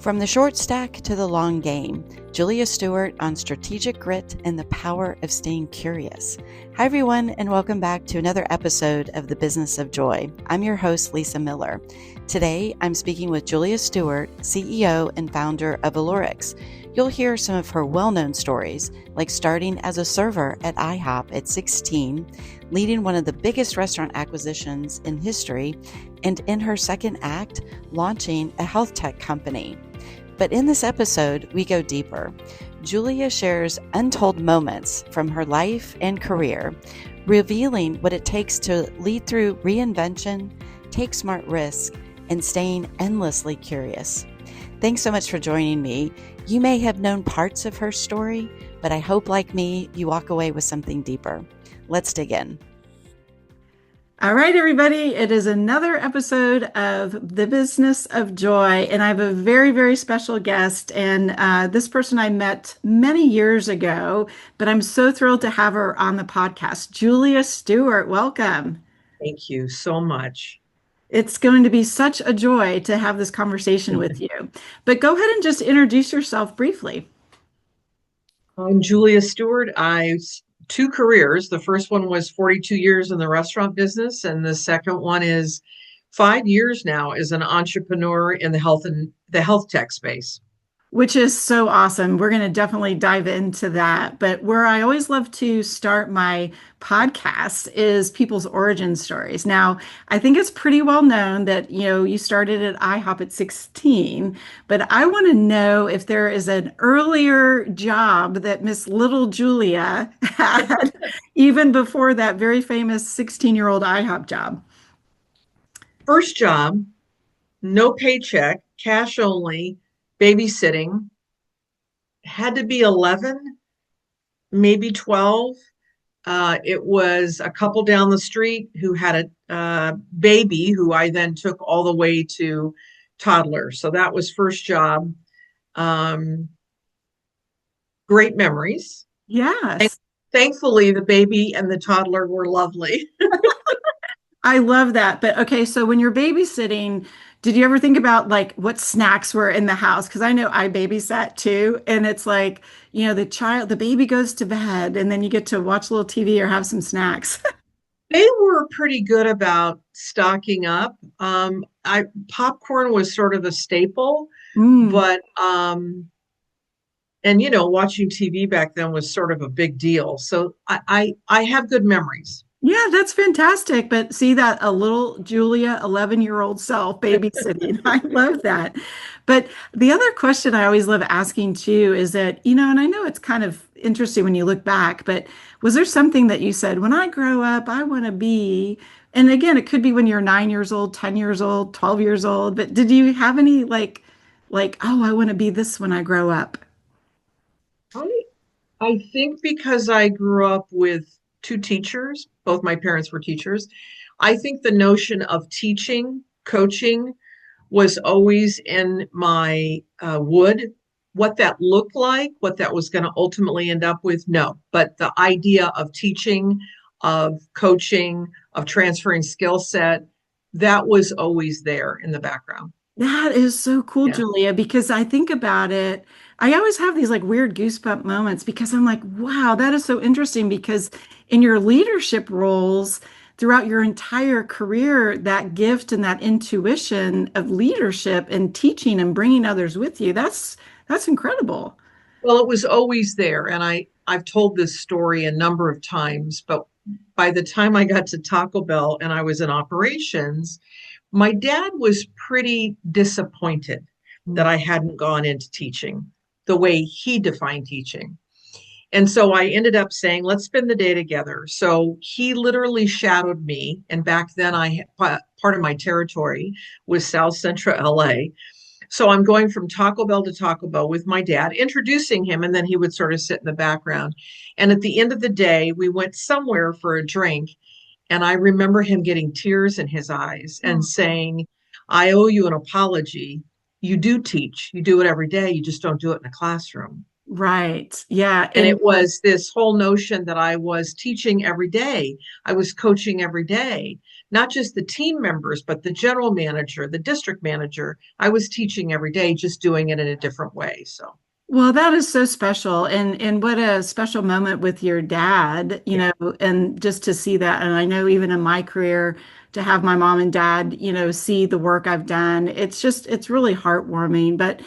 From the short stack to the long game, Julia Stewart on strategic grit and the power of staying curious. Hi, everyone, and welcome back to another episode of The Business of Joy. I'm your host, Lisa Miller. Today, I'm speaking with Julia Stewart, CEO and founder of Alurx. You'll hear some of her well-known stories, like starting as a server at IHOP at 16, leading one of the biggest restaurant acquisitions in history, and in her second act, launching a health tech company. But in this episode, we go deeper. Julia shares untold moments from her life and career, revealing what it takes to lead through reinvention, take smart risks, and staying endlessly curious. Thanks so much for joining me. You may have known parts of her story, but I hope, like me, you walk away with something deeper. Let's dig in. All right, everybody, it is another episode of The Business of Joy, and I have a very, very special guest, and this person I met many years ago, but I'm so thrilled to have her on the podcast. Julia Stewart, welcome. Thank you so much. It's going to be such a joy to have this conversation with you, but go ahead and just introduce yourself briefly. I'm Julia Stewart. Two careers. The first one was 42 years in the restaurant business, and the second one is 5 years now as an entrepreneur in the health tech space. Which is so awesome. We're going to definitely dive into that. But where I always love to start my podcast is people's origin stories. Now, I think it's pretty well known that, you started at IHOP at 16, but I want to know if there is an earlier job that Miss Little Julia had, even before that very famous 16-year-old IHOP job. First job, no paycheck, cash only, babysitting, had to be 11, maybe 12. It was a couple down the street who had a baby who I then took all the way to toddler. So that was first job. Great memories. Yes. Thankfully, the baby and the toddler were lovely. I love that. But okay, so when you're babysitting, did you ever think about like what snacks were in the house? Because I know I babysat too. And it's like, the baby goes to bed and then you get to watch a little TV or have some snacks. They were pretty good about stocking up. Popcorn was sort of a staple, but watching TV back then was sort of a big deal. So I have good memories. Yeah, that's fantastic. But see that a little Julia, 11-year-old self babysitting. I love that. But the other question I always love asking too is that, and I know it's kind of interesting when you look back, but was there something that you said, when I grow up, I want to be, and again, it could be when you're 9 years old, 10 years old, 12 years old, but did you have any like, oh, I want to be this when I grow up? I think because I grew up with two teachers, both my parents were teachers. I think the notion of teaching, coaching was always in my wood. What that looked like, what that was going to ultimately end up with, no. But the idea of teaching, of coaching, of transferring skill set, that was always there in the background. That is so cool, yeah. Julia, because I think about it. I always have these like weird goosebump moments because I'm like, wow, that is so interesting because in your leadership roles throughout your entire career, that gift and that intuition of leadership and teaching and bringing others with you, that's incredible. Well, it was always there. And I've told this story a number of times, but by the time I got to Taco Bell and I was in operations, my dad was pretty disappointed that I hadn't gone into teaching the way he defined teaching. And so I ended up saying, let's spend the day together. So he literally shadowed me. And back then part of my territory was South Central LA. So I'm going from Taco Bell to Taco Bell with my dad, introducing him, and then he would sort of sit in the background. And at the end of the day, we went somewhere for a drink. And I remember him getting tears in his eyes and saying, I owe you an apology. You do teach. You do it every day. You just don't do it in a classroom. Right. Yeah. And it was this whole notion that I was teaching every day. I was coaching every day, not just the team members, but the general manager, the district manager. I was teaching every day, just doing it in a different way. So, Well, that is so special. And what a special moment with your dad, yeah. and just to see that. And I know even in my career, to have my mom and dad, see the work I've done, it's really heartwarming. But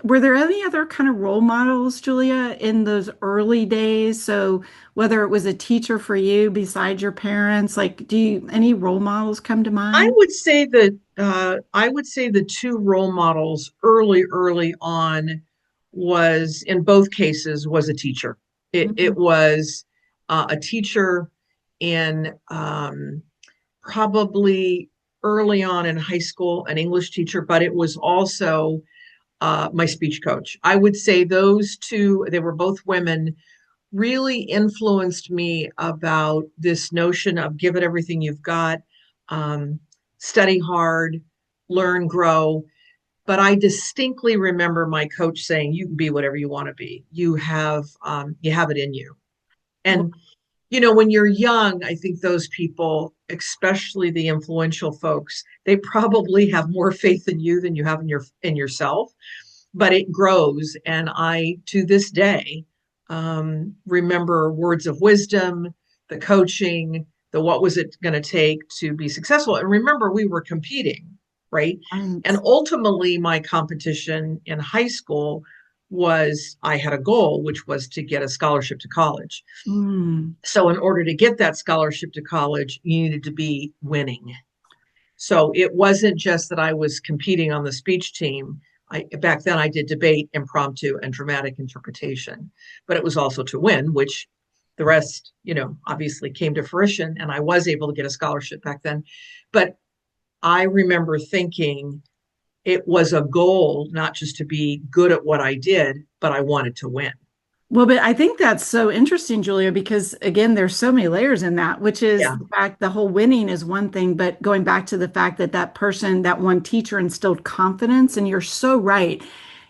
were there any other kind of role models, Julia, in those early days? So whether it was a teacher for you besides your parents, like, any role models come to I mind? would say that I would say the two role models early on was in both cases was a teacher. It Mhm. was a teacher in probably early on in high school, an English teacher, but it was also my speech coach. I would say those two, they were both women, really influenced me about this notion of give it everything you've got, um, study hard, learn, grow. But I distinctly remember my coach saying, "You can be whatever you want to be. You have it in you." Well, And when you're young, I think those people, especially the influential folks, they probably have more faith in you than you have in yourself, but it grows. And I, to this day, remember words of wisdom, the coaching, the what was it going to take to be successful. And remember, we were competing, right? And right. ultimately, my competition in high school was I had a goal, which was to get a scholarship to college. Mm. So, in order to get that scholarship to college, you needed to be winning. So it wasn't just that I was competing on the speech team. Back then I did debate, impromptu, and dramatic interpretation, but it was also to win, which the rest, obviously came to fruition, and I was able to get a scholarship back then. But I remember thinking it was a goal, not just to be good at what I did, but I wanted to win. Well, but I think that's so interesting, Julia, because again, there's so many layers in that, which is Yeah, the fact the whole winning is one thing, but going back to the fact that that person, that one teacher instilled confidence, and you're so right.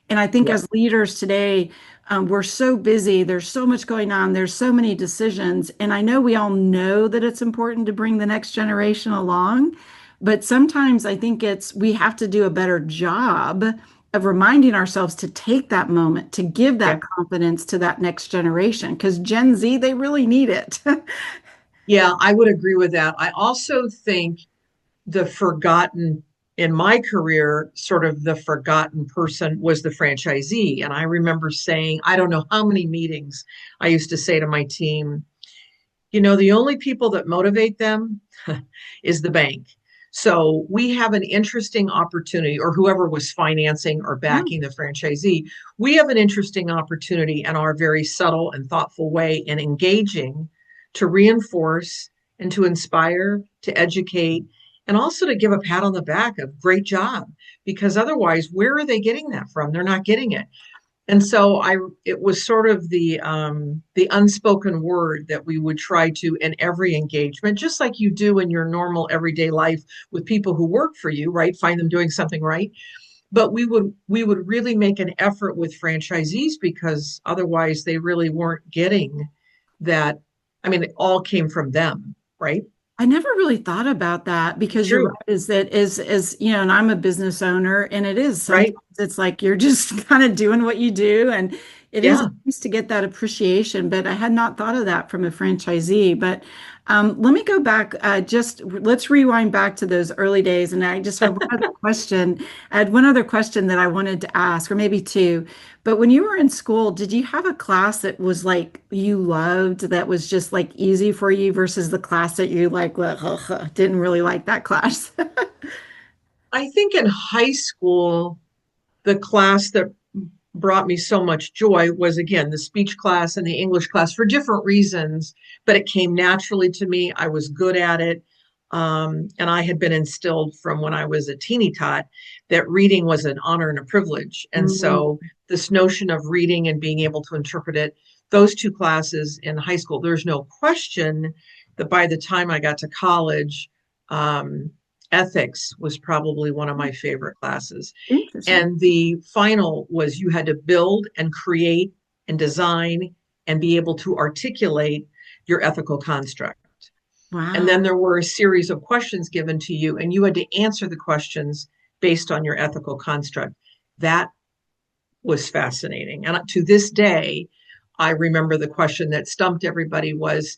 And I think yeah, as leaders today, we're so busy, there's so much going on, there's so many decisions. And I know we all know that it's important to bring the next generation along, but sometimes I think we have to do a better job of reminding ourselves to take that moment, to give yeah. that confidence to that next generation, because Gen Z, they really need it. Yeah, I would agree with that. I also think the forgotten in my career, sort of the forgotten person was the franchisee. And I remember saying, I don't know how many meetings I used to say to my team, the only people that motivate them is the bank. So we have an interesting opportunity, or whoever was financing or Yeah, backing the franchisee, we have an interesting opportunity in our very subtle and thoughtful way in engaging to reinforce and to inspire, to educate, and also to give a pat on the back of great job. Because otherwise, where are they getting that from? They're not getting it. And so it was sort of the unspoken word that we would try to in every engagement, just like you do in your normal everyday life with people who work for you, right? Find them doing something right. But we would really make an effort with franchisees because otherwise they really weren't getting that. I mean, it all came from them, right? I never really thought about that because you're right, True. is that is and I'm a business owner, and it is sometimes Right. it's like you're just kind of doing what you do, and it is Yeah. nice to get that appreciation, but I had not thought of that from a franchisee. But let me go back, just let's rewind back to those early days, and I just have one other question. I had one other question that I wanted to ask, or maybe two. But when you were in school, did you have a class that was like you loved, that was just like easy for you versus the class that you like, well, didn't really like that class? I think in high school, the class that brought me so much joy was again the speech class and the English class for different reasons, but it came naturally to me. I was good at it. And I had been instilled from when I was a teeny tot that reading was an honor and a privilege. And Mm, so, this notion of reading and being able to interpret it, those two classes in high school, there's no question that by the time I got to college, um, ethics was probably one of my favorite classes. Interesting. And the final was you had to build and create and design and be able to articulate your ethical construct. And Wow. then there were a series of questions given to you, and you had to answer the questions based on your ethical construct. That was fascinating. And to this day, I remember the question that stumped everybody was,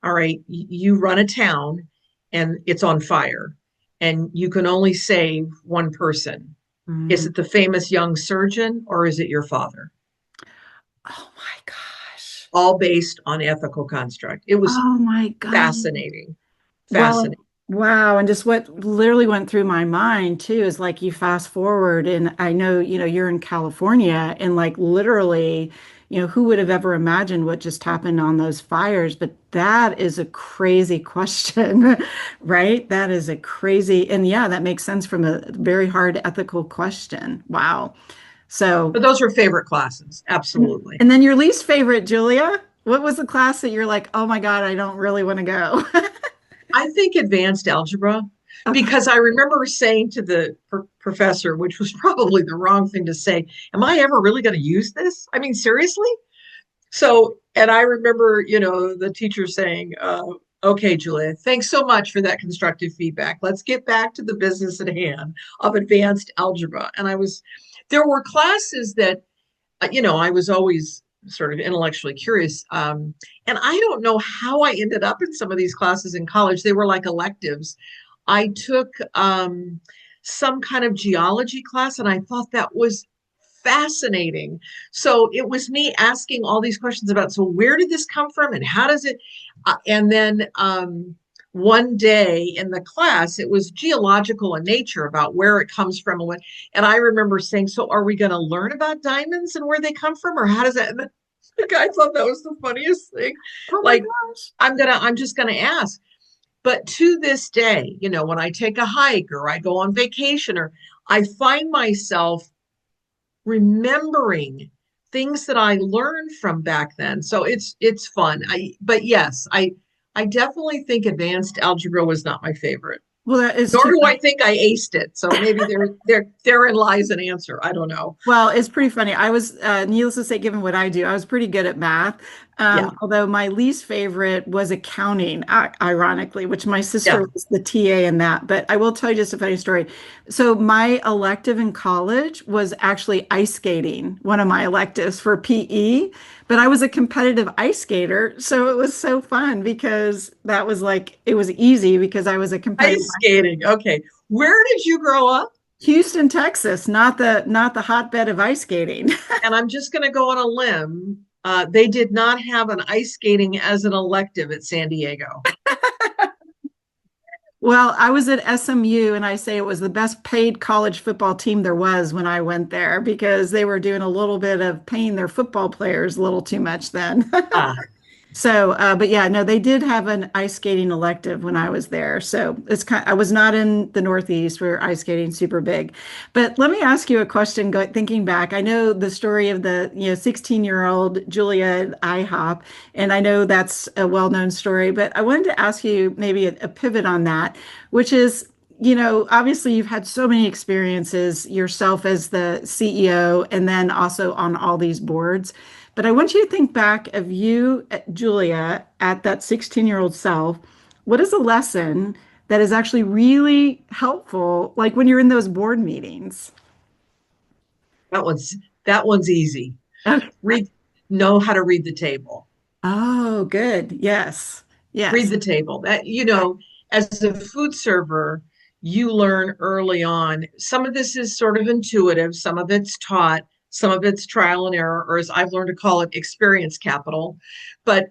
all right, you run a town and it's on fire, and you can only save one person. Is Mm. it the famous young surgeon or is it your father? Oh my gosh. All based on ethical construct. It was Oh my God. fascinating. Well, Fascinating. wow. And just what literally went through my mind too is like you fast forward and I know, you're in California and like literally, who would have ever imagined what just happened on those fires? But that is a crazy question, right? That is a crazy, and yeah, that makes sense from a very hard ethical question. Wow. So, But those were favorite classes. and Absolutely. and then your least favorite, Julia, what was the class that you're like, oh my God, I don't really want to go? I think advanced algebra, Okay. because I remember saying to the professor, which was probably the wrong thing to say, am I ever really going to use this? I mean, seriously? So, and I remember, the teacher saying, okay, Julia, thanks so much for that constructive feedback. Let's get back to the business at hand of advanced algebra. And there were classes that, I was always sort of intellectually curious. And I don't know how I ended up in some of these classes in college. They were like electives. I took some kind of geology class, and I thought that was fascinating. So it was me asking all these questions about, so where did this come from and how does it, and then one day in the class, it was geological in nature about where it comes from. And I remember saying, so are we going to learn about diamonds and where they come from, or how does that, and the guy thought that was the funniest thing. Oh my Like, gosh. I'm just going to ask. But to this day, when I take a hike or I go on vacation, or I find myself remembering things that I learned from back then. So it's fun. But yes, I definitely think advanced algebra was not my favorite. Well, that is Nor too do I funny. think I aced it. So maybe therein lies an answer. I don't know. Well, it's pretty funny. I was, needless to say, given what I do, I was pretty good at math. Yeah, Although my least favorite was accounting, ironically, which my yeah. sister was the TA in that. But I will tell you just a funny story. So my elective in college was actually ice skating, one of my electives for PE. But I was a competitive ice skater, so it was so fun because that was like it was easy because I was a competitive. Ice skating. Okay. Where did you grow up? Houston, Texas, not the hotbed of ice skating. And I'm just going to go on a limb. They did not have an ice skating as an elective at San Diego. Well, I was at SMU and I say it was the best paid college football team there was when I went there because they were doing a little bit of paying their football players a little too much then. Ah, So, but yeah, no, they did have an ice skating elective when I was there. So I was not in the Northeast where ice skating super big. But let me ask you a question. Thinking back, I know the story of the 16-year-old Julia at IHOP, and I know that's a well-known story. But I wanted to ask you maybe a pivot on that, which is. Obviously you've had so many experiences yourself as the CEO and then also on all these boards. But I want you to think back of you, Julia, at that 16-year-old self. What is a lesson that is actually really helpful, like when you're in those board meetings? that one's that one's easy. Okay. Read, know how to read the table. Oh, good. Yes. Read Yes. the table. That, as a food server, you learn early on. Some of this is sort of intuitive, some of it's taught, some of it's trial and error, or as I've learned to call it, experience capital. But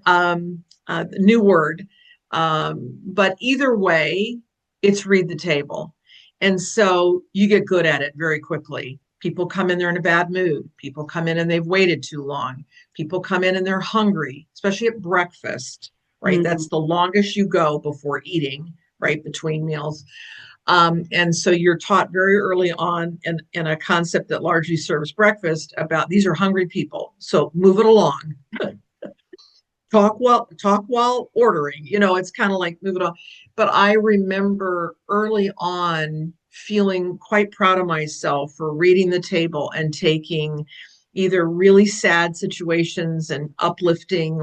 new word. But either way, it's read the table. And so you get good at it very quickly. People come in, they're in a bad mood. People come in and they've waited too long. People come in and they're hungry, especially at breakfast, right? Mhm. That's the longest you go before eating, right? Between meals. And so you're taught very early on in a concept that largely serves breakfast about these are hungry people. So move it along. talk while ordering. It's kind of like move it on. But I remember early on feeling quite proud of myself for reading the table and taking either really sad situations and uplifting,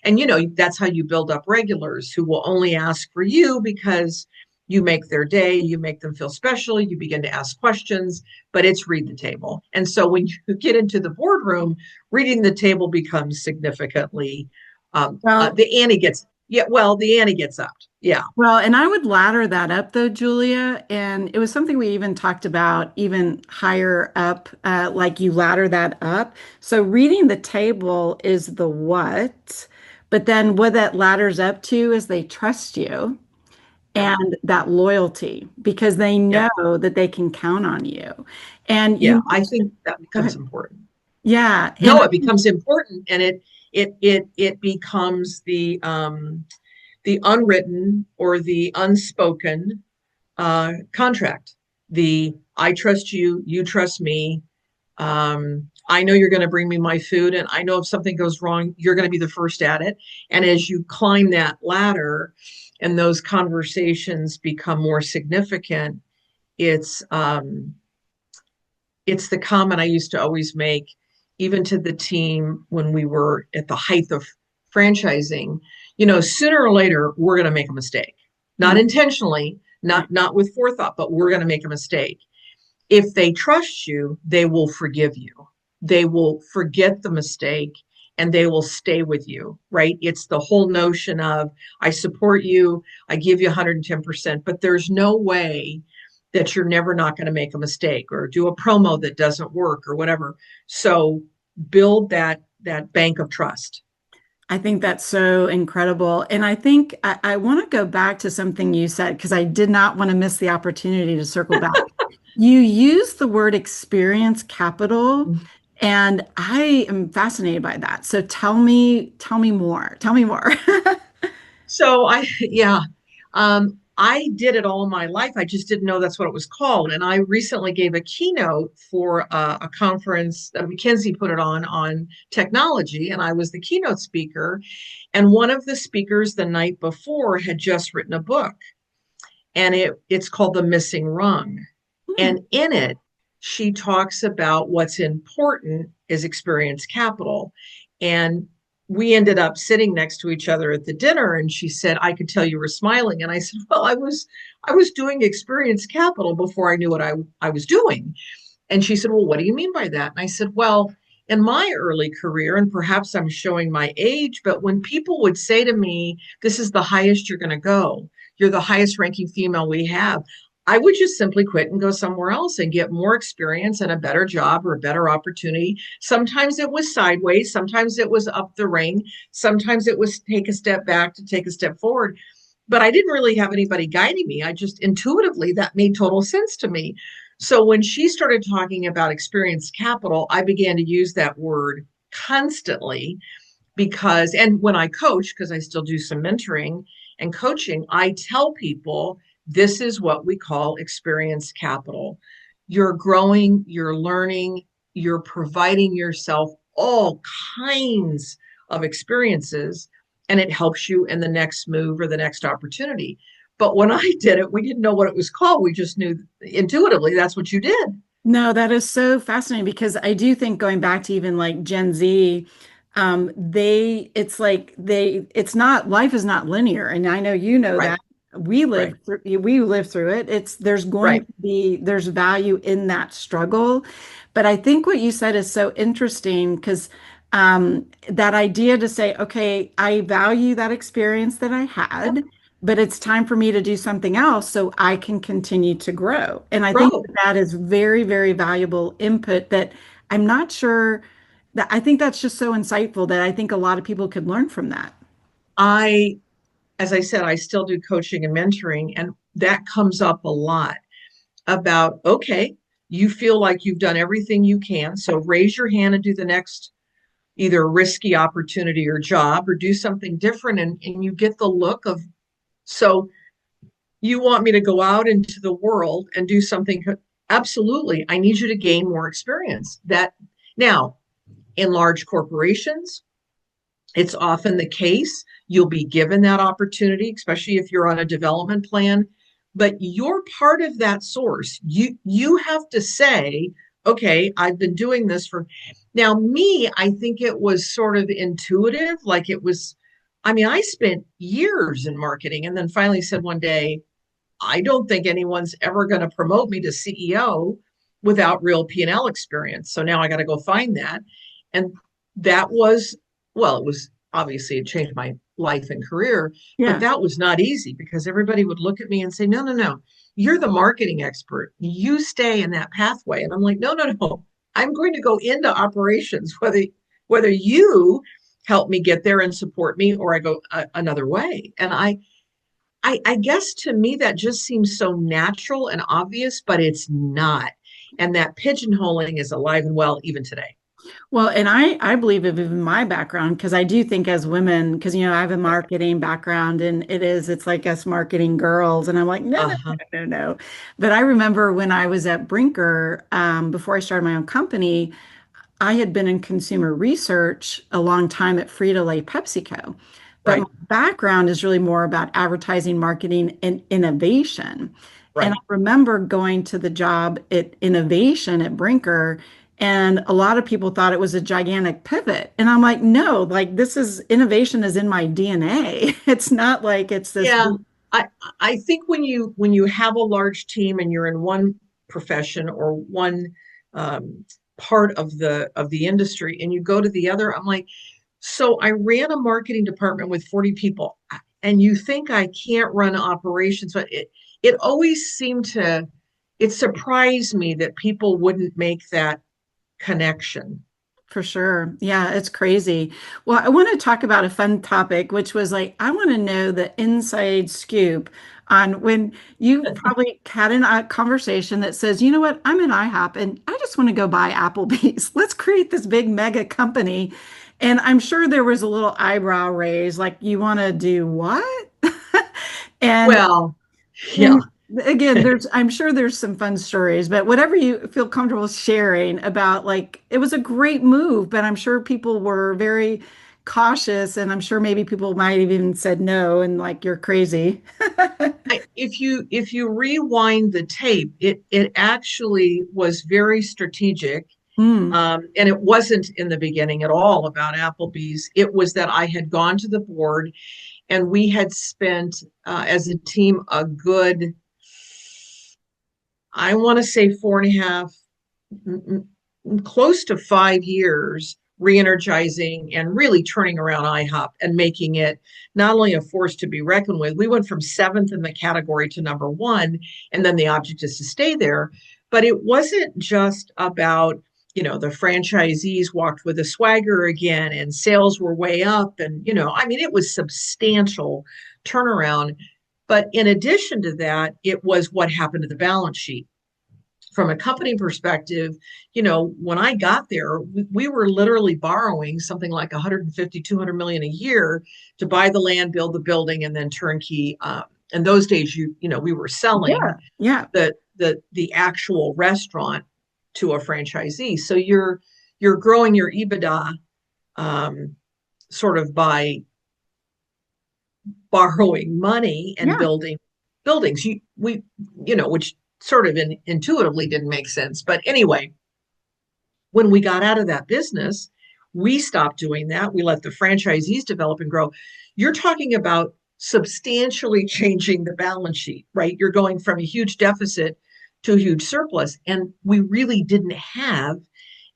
and that's how you build up regulars who will only ask for you because you make their day, you make them feel special, you begin to ask questions, but it's read the table. And so when you get into the boardroom, reading the table becomes significantly, the ante gets upped. Yeah. Well, and I would ladder that up though, Julia. And it was something we even talked about even higher up, like you ladder that up. So reading the table is the what, but then what that ladders up to is they trust you Yeah. and that loyalty because they Yeah. know that they can count on you. And Yeah. you, I think that go becomes ahead. important. Yeah. No, it becomes important, and it becomes the unwritten or the unspoken contract. The I trust you, you trust me. I know you're going to bring me my food, and I know if something goes wrong, you're going to be the first at it. And as you climb that ladder, and those conversations become more significant, it's the comment I used to always make, even to the team when we were at the height of franchising. Sooner or later, we're going to make a mistake, not intentionally, not with forethought, but we're going to make a mistake. If they trust you, they will forgive you. They will forget the mistake and they will stay with you, right? It's the whole notion of I support you, I give you 110%, but there's no way that you're never not going to make a mistake or do a promo that doesn't work or whatever. So build that bank of trust. I think that's so incredible. And I think I want to go back to something you said because I did not want to miss the opportunity to circle back. You use the word experience capital, and I am fascinated by that. So tell me more. Tell me more. So I did it all my life. I just didn't know that's what it was called. And I recently gave a keynote for a conference that McKinsey put it on technology. And I was the keynote speaker. And one of the speakers the night before had just written a book, and it's called The Missing Rung. And in it, she talks about what's important is experience capital. And we ended up sitting next to each other at the dinner, and she said, I could tell you were smiling. And I said, well, I was doing experience capital before I knew what I was doing. And she said, well, what do you mean by that? And I said, well, in my early career, and perhaps I'm showing my age, but when people would say to me, this is the highest you're going to go, you're the highest ranking female we have, I would just simply quit and go somewhere else and get more experience and a better job or a better opportunity. Sometimes it was sideways. Sometimes it was up the ring. Sometimes it was take a step back to take a step forward. But I didn't really have anybody guiding me. I just intuitively, that made total sense to me. So when she started talking about experience capital, I began to use that word constantly and when I coach, because I still do some mentoring and coaching, I tell people, this is what we call experience capital. You're growing, you're learning, you're providing yourself all kinds of experiences, and it helps you in the next move or the next opportunity. But when I did it, we didn't know what it was called. We just knew intuitively that's what you did. No, that is so fascinating because I do think going back to even like Gen Z, it's not, life is not linear. And I know you know Right. that we Right. live through it. Right. There's value in that struggle. But I think what you said is so interesting because that idea to say, okay, I value that experience that I Yep. had, but it's time for me to do something else so I can continue to grow. And I think Grow. that is very, very valuable input that I'm not sure that I think that's just so insightful that I think a lot of people could learn from that. I, as I said, I still do coaching and mentoring, and that comes up a lot about, okay, you feel like you've done everything you can. So raise your hand and do the next either risky opportunity or job or do something different. And you get the look of, so you want me to go out into the world and do something? Absolutely. I need you to gain more experience. That now in large corporations, It's often the case. You'll be given that opportunity, especially if you're on a development plan, but you're part of that source. You have to say, okay, I've been doing this for now. Me, I think it was sort of intuitive, like it was. I mean, I spent years in marketing and then finally said one day, I don't think anyone's ever going to promote me to CEO without real P&L experience. So now I got to go find that. And that was, well, it was obviously it changed my life and career, but Yeah. that was not easy because everybody would look at me and say, no, no, no, you're the marketing expert. You stay in that pathway. And I'm like, no, no, no, I'm going to go into operations, whether you help me get there and support me or I go another way. And I guess to me that just seems so natural and obvious, but it's not. And that pigeonholing is alive and well even today. Well, and I believe of even my background, because I do think as women, because I have a marketing background and it's like us marketing girls. And I'm like, no, no, Uh-huh. no, no, no. But I remember when I was at Brinker, before I started my own company, I had been in consumer research a long time at Frito-Lay PepsiCo. But my Right, background is really more about advertising, marketing, and innovation. And I right. remember going to the job at innovation at Brinker, and a lot of people thought it was a gigantic pivot. And I'm like, no, like innovation is in my DNA. It's not like it's this. Yeah. I I think when you have a large team and you're in one profession or one um, part of the industry and you go to the other, I'm like, so I ran a marketing department with 40 people, and you think I can't run operations, but it always seemed to it surprised me that people wouldn't make that connection. For sure. Yeah, it's crazy. Well, I want to talk about a fun topic, which was like, I want to know the inside scoop on when you probably had a conversation that says, you know what, I'm an IHOP and I just want to go buy Applebee's. Let's create this big mega company. And I'm sure there was a little eyebrow raise, like, you want to do what? And Well, yeah. and again, I'm sure there's some fun stories, but whatever you feel comfortable sharing about, like, it was a great move, but I'm sure people were very cautious, and I'm sure maybe people might have even said no and like, you're crazy. If you rewind the tape, it actually was very strategic. Hmm. And it wasn't in the beginning at all about Applebee's. It was that I had gone to the board and we had spent as a team a good, I want to say 4.5, close to 5 years re-energizing and really turning around IHOP and making it not only a force to be reckoned with. We went from seventh in the category to number one, and then the object is to stay there. But it wasn't just about, the franchisees walked with a swagger again and sales were way up. And, I mean, it was substantial turnaround. But in addition to that, it was what happened to the balance sheet from a company perspective. When I got there, we were literally borrowing something like 150, 200 million a year to buy the land, build the building, and then turnkey. In those days, we were selling Yeah. Yeah. the actual restaurant to a franchisee. So you're growing your EBITDA sort of by borrowing money and Yeah. building buildings. Which sort of intuitively didn't make sense. But anyway, when we got out of that business, we stopped doing that. We let the franchisees develop and grow. You're talking about substantially changing the balance sheet, right? You're going from a huge deficit to a huge surplus. And we really didn't have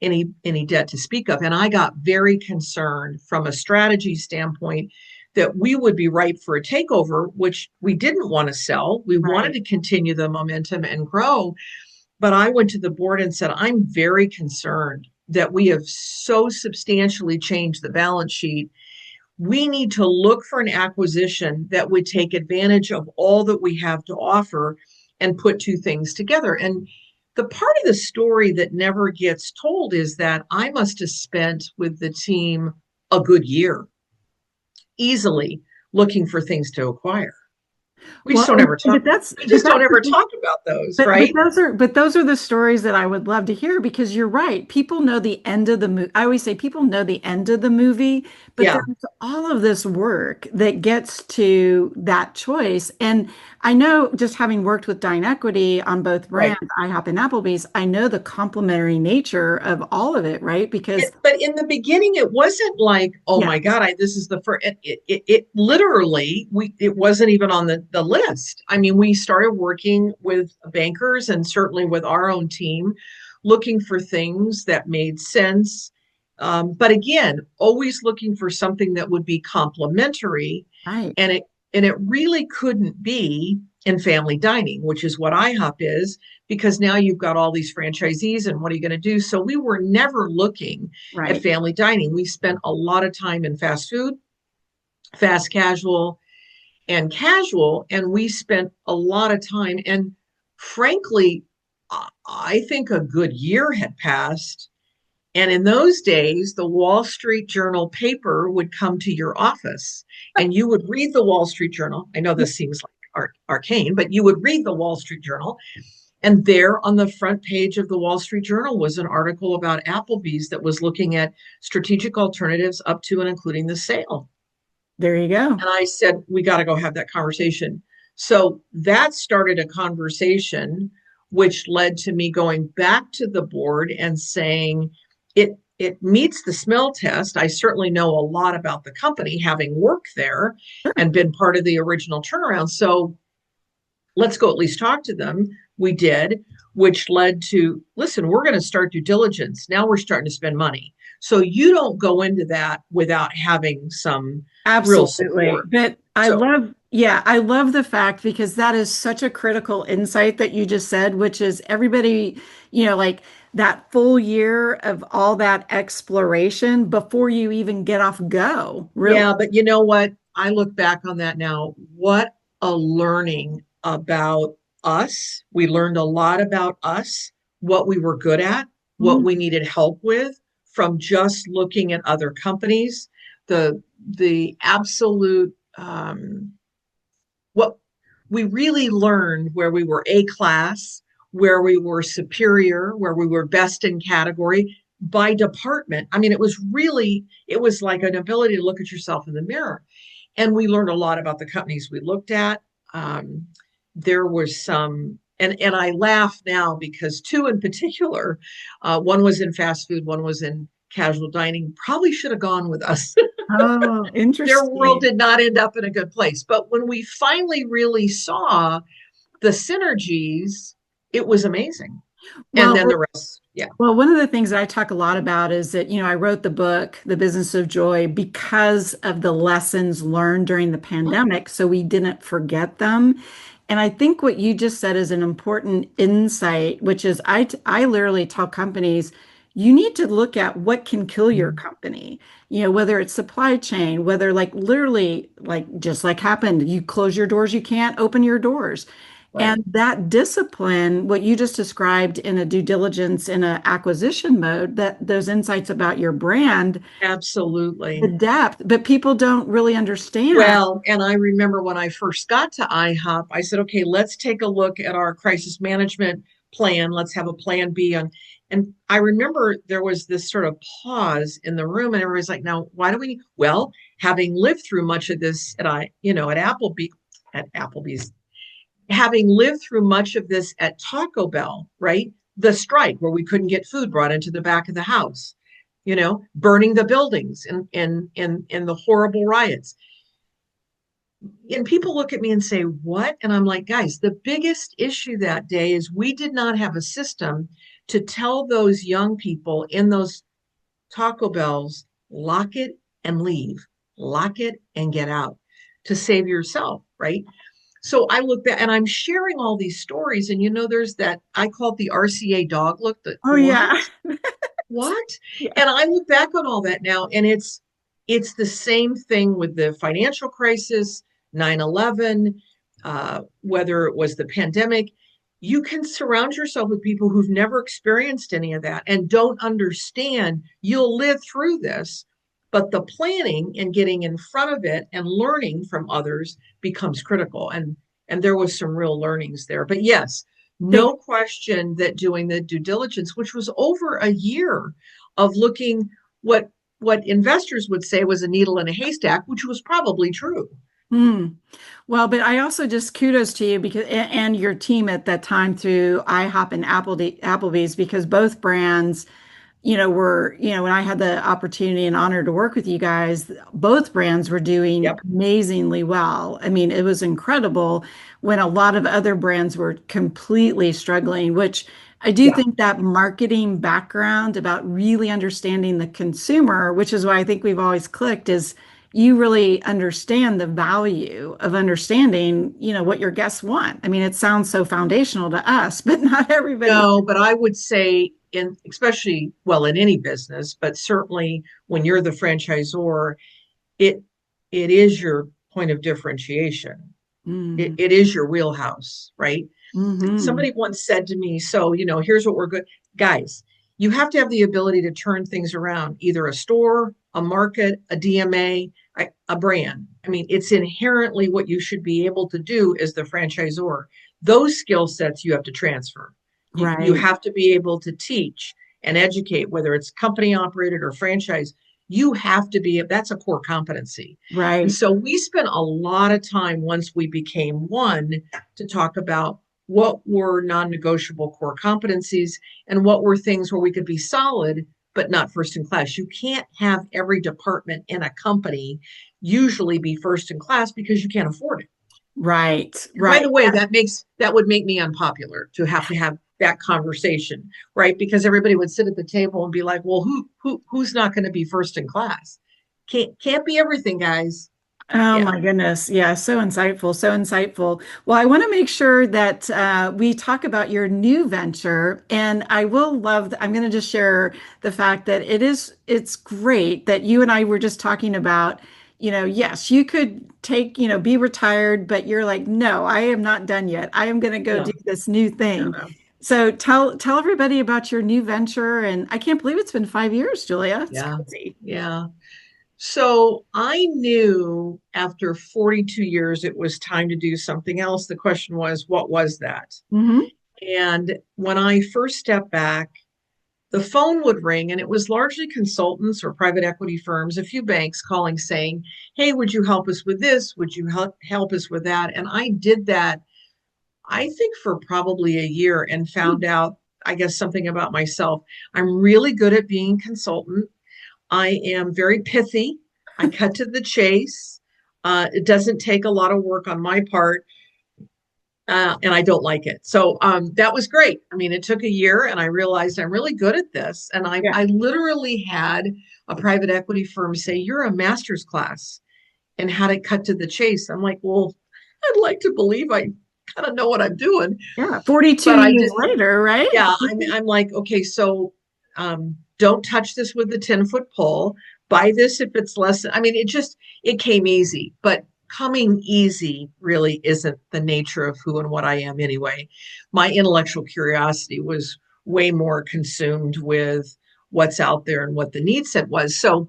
any debt to speak of. And I got very concerned from a strategy standpoint that we would be ripe for a takeover, which we didn't want to sell. We wanted Right. to continue the momentum and grow. But I went to the board and said, I'm very concerned that we have so substantially changed the balance sheet. We need to look for an acquisition that would take advantage of all that we have to offer and put two things together. And the part of the story that never gets told is that I must have spent with the team a good year easily looking for things to acquire. We just Well, don't ever talk. but that's We but just don't that's ever talk about those, but right? those are the stories that I would love to hear because you're right. People know the end of the movie. I always say people know the end of the movie, but Yeah, there's all of this work that gets to that choice. And I know just having worked with Dine Equity on both right. brands, IHOP and Applebee's, I know the complementary nature of all of it, right? Because But in the beginning, it wasn't like, oh yeah, my God, this is the first. It literally, it wasn't even on the list. I mean, we started working with bankers and certainly with our own team, looking for things that made sense. But again, always looking for something that would be complementary, right. and it really couldn't be in family dining, which is what IHOP is, because now you've got all these franchisees, and what are you going to do? So we were never looking at Right. family dining. We spent a lot of time in fast food, fast casual, and we spent a lot of time. And frankly, I think a good year had passed. And in those days, the Wall Street Journal paper would come to your office and you would read the Wall Street Journal. I know this seems like arcane, but you would read the Wall Street Journal. And there on the front page of the Wall Street Journal was an article about Applebee's that was looking at strategic alternatives up to and including the sale. There you go. And I said, we got to go have that conversation. So that started a conversation, which led to me going back to the board and saying, it meets the smell test. I certainly know a lot about the company, having worked there and been part of the original turnaround. So let's go at least talk to them. We did, which led to, listen, we're going to start due diligence. Now we're starting to spend money. So you don't go into that without having some real Absolutely. support. But So I love the fact because that is such a critical insight that you just said, which is everybody, like that full year of all that exploration before you even get off go, really. yeah, but you know what? I look back on that now. What a learning about us. We learned a lot about us, what we were good at, what we Mm, needed help with from just looking at other companies. The absolute what we really learned where we were A class, where we were superior, where we were best in category by department. I mean, it was like an ability to look at yourself in the mirror. And we learned a lot about the companies we looked at. Um, there was some, and I laugh now because two in particular, one was in fast food, one was in casual dining, probably should have gone with us. oh, Their world interesting. did not end up in a good place. But when we finally really saw the synergies, it was amazing. And then Well, the rest, yeah. Well, one of the things that I talk a lot about is that, I wrote the book, The Business of Joy, because of the lessons learned during the pandemic, so we didn't forget them. And I think what you just said is an important insight, which is I literally tell companies, you need to look at what can kill your company, whether it's supply chain, whether like literally, like just like happened, you close your doors, you can't open your doors. Right. And that discipline, what you just described in a due diligence in an acquisition mode, that those insights about your brand, the Absolutely. depth, but people don't really understand. Well, and I remember when I first got to IHOP, I said, okay, let's take a look at our crisis management plan. Let's have a plan B on. And I remember there was this sort of pause in the room, and everybody's like, now, why do we? Well, having lived through much of this at Applebee's, having lived through much of this at Taco Bell, right? The strike where we couldn't get food brought into the back of the house, burning the buildings in the horrible riots. And people look at me and say, what? And I'm like, guys, the biggest issue that day is we did not have a system to tell those young people in those Taco Bells, lock it and leave, lock it and get out to save yourself, right? So I look back and I'm sharing all these stories. And there's that, I call it the RCA dog look, the Oh, what? yeah. What? Yeah. And I look back on all that now, and it's the same thing with the financial crisis, 9/11, whether it was the pandemic. You can surround yourself with people who've never experienced any of that and don't understand. You'll live through this, but the planning and getting in front of it and learning from others becomes critical. And And there was some real learnings there. But yes, no question that doing the due diligence, which was over a year of looking what investors would say was a needle in a haystack, which was probably true. Mm. Well, but I also just kudos to you because and your team at that time through IHOP and Applebee's, because both brands, when I had the opportunity and honor to work with you guys, both brands were doing Yep. amazingly well. I mean, it was incredible when a lot of other brands were completely struggling, which I do Yeah. think that marketing background about really understanding the consumer, which is why I think we've always clicked, is you really understand the value of understanding, what your guests want. I mean, it sounds so foundational to us, but not everybody. No, but I would say especially, well, in any business, but certainly when you're the franchisor, it it is your point of differentiation. Mm. It is your wheelhouse, right? Hmm. Somebody once said to me, so, here's what we're good. Guys, you have to have the ability to turn things around, either a store, a market, a DMA, a brand. I mean, it's inherently what you should be able to do as the franchisor. Those skill sets you have to transfer. You Right, have to be able to teach and educate, whether it's company operated or franchise. You have to be, that's a core competency. And right. so we spent a lot of time once we became one to talk about what were non-negotiable core competencies and what were things where we could be solid but not first in class. You can't have every department in a company usually be first in class because you can't afford it. Right, And by right. the way, that would make me unpopular to have that conversation, right? Because everybody would sit at the table and be like, well, who's not going to be first in class? Can't be everything, guys. Oh Yeah. my goodness. Yeah, so insightful, so insightful. Well, I want to make sure that we talk about your new venture, and I will I'm going to just share the fact that it's great that you and I were just talking about, yes, you could be retired, but you're like, no, I am not done yet. I am going to go do No, this new no, thing. no. So tell everybody about your new venture, and I can't believe it's been 5 years, Julia. It's Yeah. crazy. Yeah. So I knew after 42 years it was time to do something else. The question was, what was that? Hmm. And when I first stepped back, the phone would ring, and it was largely consultants or private equity firms, a few banks calling saying, hey, would you help us with this? Would you help us with that? And I did that, I think, for probably a year and found out, I guess, something about myself. I'm really good at being a consultant. I am very pithy. I cut to the chase. It doesn't take a lot of work on my part, and I don't like it. So that was great. I mean, it took a year, and I realized I'm really good at this. And Yeah. I literally had a private equity firm say, "You're a master's class in how to cut to the chase." I'm like, "Well, I'd like to believe I kind of know what I'm doing," Yeah, 42 but I years did. later, right? Yeah, I'm like, okay, so don't touch this with the 10-foot pole. Buy this if it's less. I mean, it came easy, but coming easy really isn't the nature of who and what I am anyway. My intellectual curiosity was way more consumed with what's out there and what the need set was. So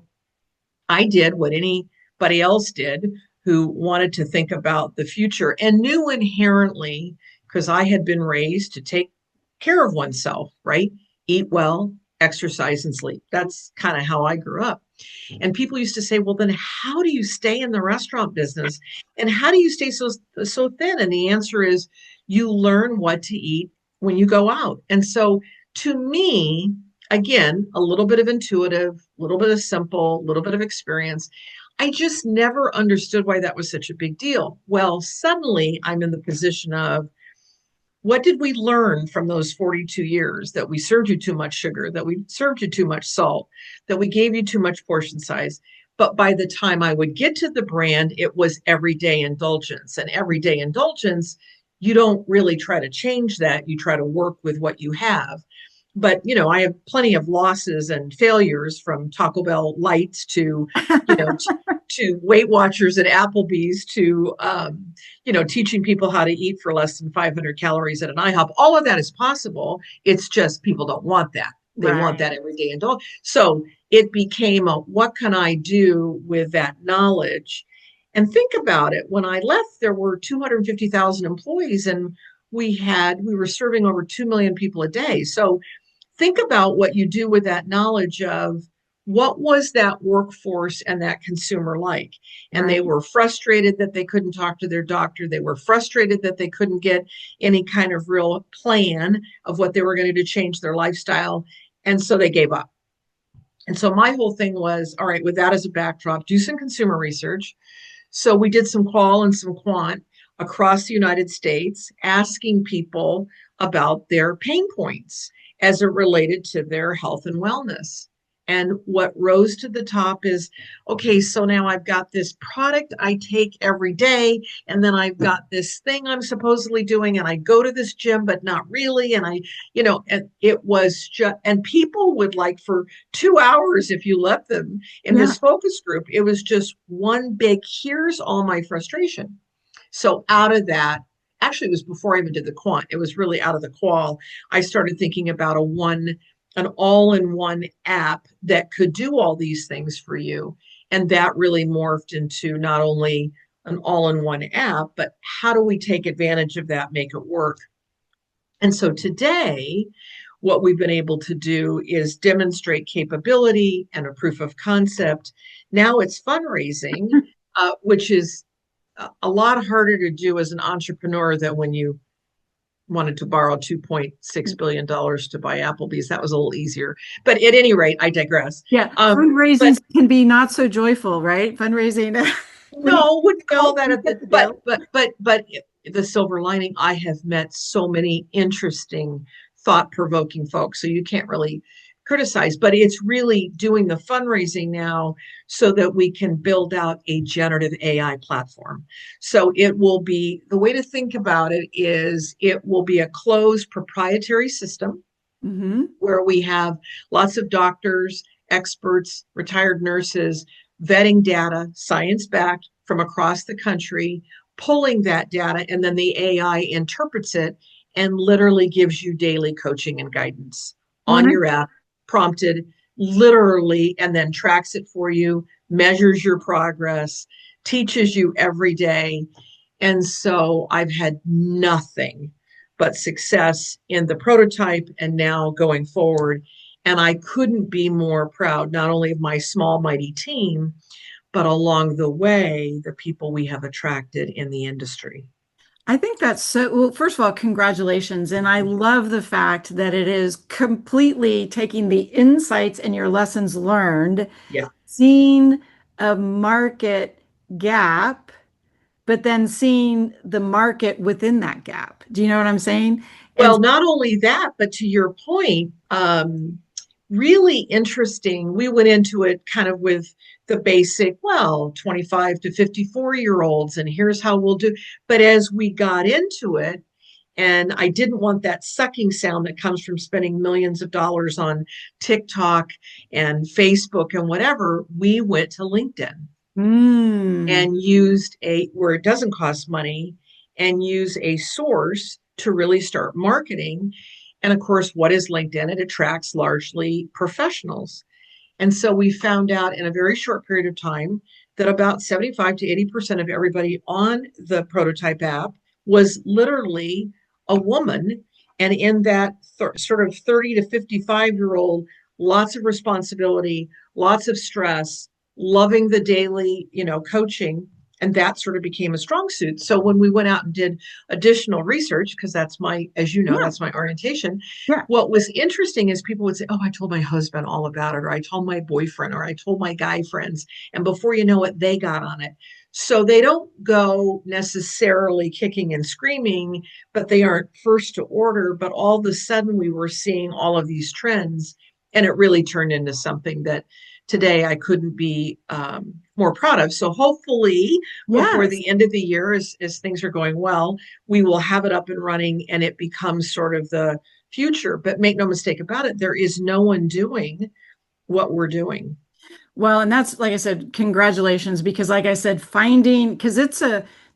I did what anybody else did who wanted to think about the future and knew inherently, because I had been raised to take care of oneself, right? Eat well, exercise, and sleep. That's kind of how I grew up. And people used to say, well, then how do you stay in the restaurant business? And how do you stay so thin? And the answer is you learn what to eat when you go out. And so to me, again, a little bit of intuitive, a little bit of simple, a little bit of experience. I just never understood why that was such a big deal. Well, suddenly I'm in the position of, what did we learn from those 42 years? That we served you too much sugar, that we served you too much salt, that we gave you too much portion size. But by the time I would get to the brand, it was everyday indulgence. And everyday indulgence, you don't really try to change that. You try to work with what you have. But, I have plenty of losses and failures, from Taco Bell lights to, to Weight Watchers at Applebee's to, teaching people how to eat for less than 500 calories at an IHOP. All of that is possible. It's just people don't want that. They want Right. that every day. So it became what can I do with that knowledge? And think about it. When I left, there were 250,000 employees, and we were serving over 2 million people a day. So think about what you do with that knowledge of what was that workforce and that consumer like. And they Right. were frustrated that they couldn't talk to their doctor. They were frustrated that they couldn't get any kind of real plan of what they were going to do to change their lifestyle. And so they gave up. And so my whole thing was, all right, with that as a backdrop, do some consumer research. So we did some qual and some quant across the United States, asking people about their pain points as it related to their health and wellness. And what rose to the top is, okay, so now I've got this product I take every day, and then I've got this thing I'm supposedly doing, and I go to this gym, but not really. And and it was just, and people would like for 2 hours, if you let them in this focus group, it was just one big, here's all my frustration. So out of that, actually, it was before I even did the quant. It was really out of the qual. I started thinking about an all-in-one app that could do all these things for you. And that really morphed into not only an all-in-one app, but how do we take advantage of that, make it work? And so today, what we've been able to do is demonstrate capability and a proof of concept. Now it's fundraising, which is a lot harder to do as an entrepreneur than when you wanted to borrow $2.6 billion to buy Applebee's. That was a little easier. But at any rate, I digress. Yeah. Fundraising can be not so joyful, right? Fundraising. No, wouldn't call that but the silver lining, I have met so many interesting, thought-provoking folks. So you can't really criticize, but it's really doing the fundraising now so that we can build out a generative AI platform. So it will be, the way to think about it is it will be a closed proprietary system where we have lots of doctors, experts, retired nurses, vetting data, science-backed from across the country, pulling that data, and then the AI interprets it and literally gives you daily coaching and guidance on your app, prompted literally, and then tracks it for you, measures your progress, teaches you every day. And so I've had nothing but success in the prototype and now going forward. And I couldn't be more proud, not only of my small, mighty team, but along the way, the people we have attracted in the industry. I think that's so, well, first of all, congratulations. And I love the fact that it is completely taking the insights and your lessons learned, seeing a market gap, but then seeing the market within that gap. Do you know what I'm saying? Well, not only that, but to your point, really interesting. We went into it kind of with the basic, 25 to 54-year-olds, and here's how we'll do. But as we got into it, and I didn't want that sucking sound that comes from spending millions of dollars on TikTok and Facebook and whatever, we went to LinkedIn and used where it doesn't cost money, and use a source to really start marketing. And of course, what is LinkedIn? It attracts largely professionals. And so we found out in a very short period of time that about 75 to 80% of everybody on the prototype app was literally a woman. And in that sort of 30 to 55-year-old, lots of responsibility, lots of stress, loving the daily, coaching. And that sort of became a strong suit. So when we went out and did additional research, because that's my, as you know, that's my orientation. What was interesting is people would say, oh, I told my husband all about it, or I told my boyfriend, or I told my guy friends. And before you know it, they got on it. So they don't go necessarily kicking and screaming, but they aren't first to order. But all of a sudden we were seeing all of these trends, and it really turned into something that today I couldn't be more proud of. So hopefully before the end of the year, as things are going well, we will have it up and running and it becomes sort of the future. But make no mistake about it, there is no one doing what we're doing. Well, and that's, like I said, congratulations, because like I said, because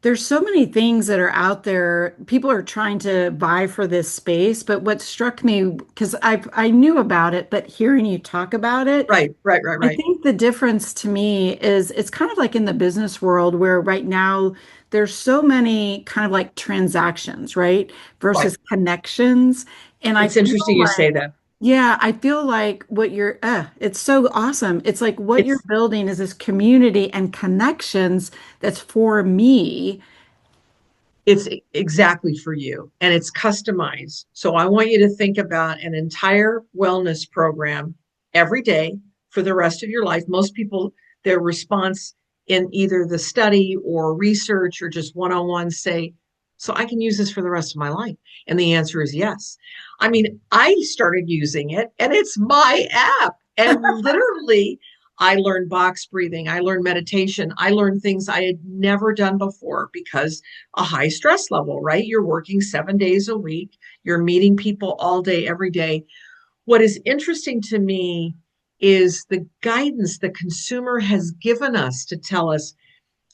there's so many things that are out there. People are trying to vie for this space, but what struck me, because I knew about it, but hearing you talk about it, Right, right, right, I right, think the difference to me is it's kind of like in the business world where right now there's so many kind of like transactions, right? right. Versus connections. And I It's feel interesting you like, say that. yeah, I feel like what it's so awesome. It's like what you're It's building is this community and connections that's for me. it's exactly for you and it's customized. So I want you to think about an entire wellness program every day for the rest of your life. Most people, their response in either the study or research or just one-on-one say, so I can use this for the rest of my life. And the answer is yes. I mean, I started using it and it's my app. And literally, I learned box breathing. I learned meditation. I learned things I had never done before because a high stress level, right? You're working 7 days a week. You're meeting people all day, every day. What is interesting to me is the guidance the consumer has given us to tell us,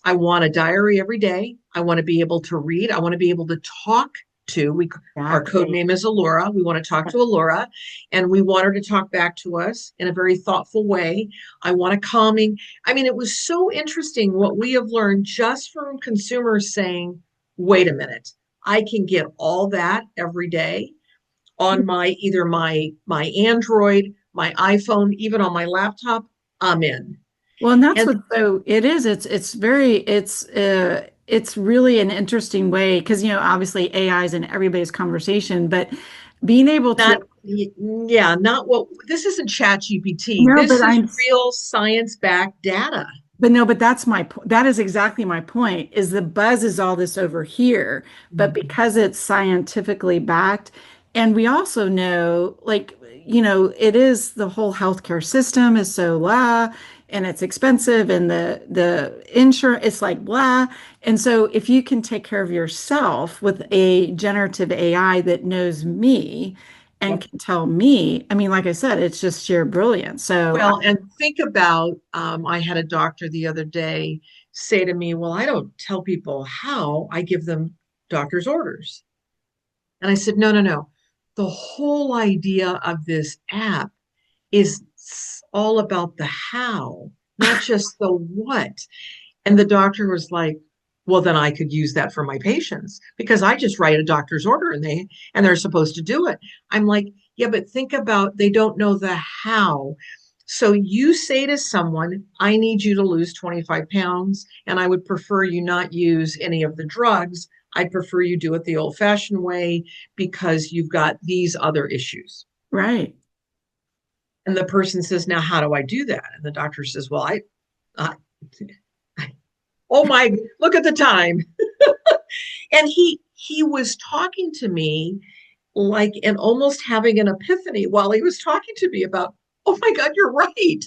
I want a diary every day. I want to be able to read. I want to be able to talk to. Our code Exactly. name is Allura. We want to talk to Allura, and we want her to talk back to us in a very thoughtful way. I want a calming. I mean, it was so interesting what we have learned just from consumers saying, "Wait a minute, I can get all that every day on my either my Android, my iPhone, even on my laptop. I'm in." Well, and that's And what so it is. It's really an interesting way because obviously AI is in everybody's conversation, but being able to not, yeah, not what this isn't chat GPT. no, This but is I'm real science-backed data. but no, but that's my point. That is exactly my point, is the buzz is all this over here, but Mhm. because it's scientifically backed, and we also know, like, it is the whole healthcare system is so blah, and it's expensive, and the insurance, it's like blah. And so if you can take care of yourself with a generative AI that knows me and Yep. can tell me, I mean, like I said, it's just sheer brilliance. So Well, and think about, I had a doctor the other day say to me, well, I don't tell people how, I give them doctor's orders. And I said, no, no, no. The whole idea of this app is all about the how, not just the what. And the doctor was like, well, then I could use that for my patients because I just write a doctor's order and they're supposed to do it. I'm like, yeah, but think about they don't know the how. So you say to someone, I need you to lose 25 pounds, and I would prefer you not use any of the drugs. I prefer you do it the old fashioned way because you've got these other issues. right. And the person says, now, how do I do that? And the doctor says, well, I oh my, look at the time. And he was talking to me like and almost having an epiphany while he was talking to me about, oh my God, you're right.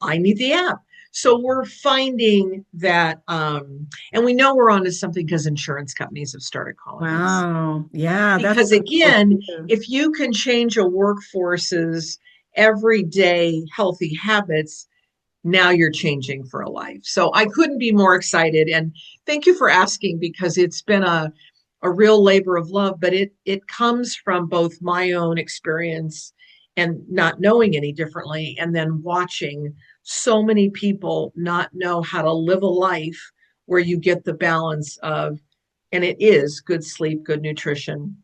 I need the app. So we're finding that, and we know we're onto something because insurance companies have started calling us. Wow. Yeah, that's Because so cool again, too. if you can change a workforce's everyday healthy habits, now you're changing for a life. So I couldn't be more excited. And thank you for asking because it's been a real labor of love, but it comes from both my own experience and not knowing any differently, and then watching so many people not know how to live a life where you get the balance of, and it is good sleep, good nutrition,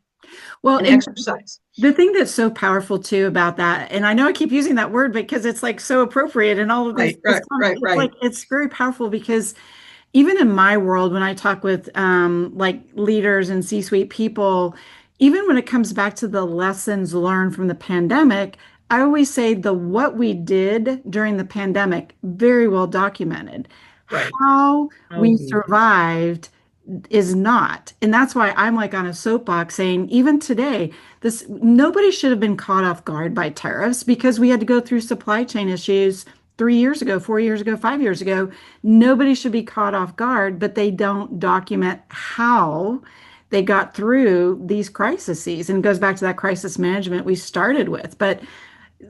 Well, and and exercise. the thing that's so powerful too about that, and I know I keep using that word because it's like so appropriate and all of Right, right, right, it's like right, it's very powerful because even in my world, when I talk with like leaders and C-suite people, even when it comes back to the lessons learned from the pandemic, I always say the what we did during the pandemic, very well documented. right. How Oh, we we did. survived is not. And that's why I'm like on a soapbox saying, even today, this nobody should have been caught off guard by tariffs because we had to go through supply chain issues 3 years ago, 4 years ago, 5 years ago. Nobody should be caught off guard, but they don't document how they got through these crises. And it goes back to that crisis management we started with. But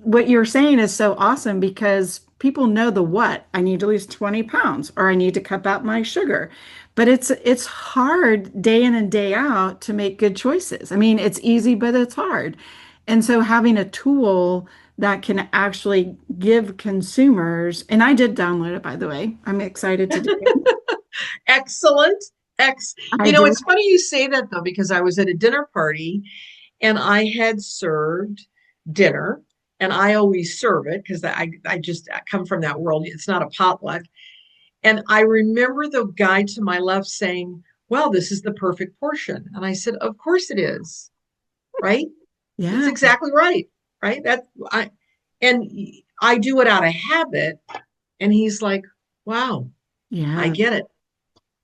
what you're saying is so awesome because people know the what. I need to lose 20 pounds, or I need to cut out my sugar. But it's hard day in and day out to make good choices. I mean, it's easy, but it's hard. And so having a tool that can actually give consumers, and I did download it, by the way. I'm excited to do it. Excellent. I did. It's funny you say that though, because I was at a dinner party and I had served dinner, and I always serve it because I come from that world. It's not a potluck. And I remember the guy to my left saying, "Well, this is the perfect portion." And I said, "Of course it is." Right? Yeah. It's exactly right. Right? And I do it out of habit. And he's like, "Wow, Yeah. I get it."